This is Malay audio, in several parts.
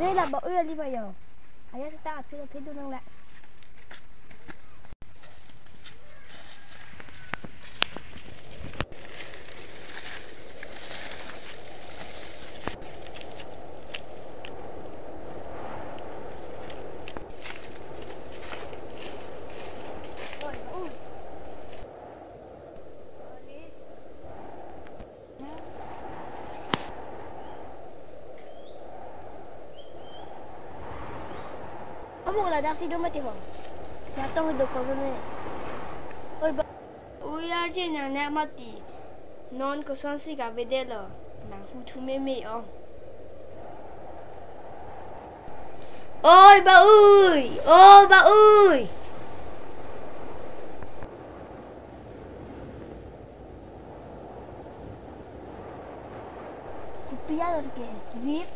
đây là bảo ưa đi bây giờ. Ayah kita apil dulu nang lah. Kamu lah dah sido mati ho. Jatuh hidup kau ni. Oi aje nang nak mati. Non ko sonsi ka bedelo. Nang hutu meme oh. Oi ba ui. Oh ba ui. Kupia lagi. Vip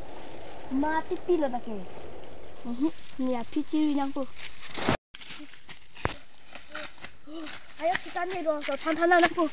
mati pila lagi. Ni api ciri yang tu. Ayo kita ni dong, so tantangan aku.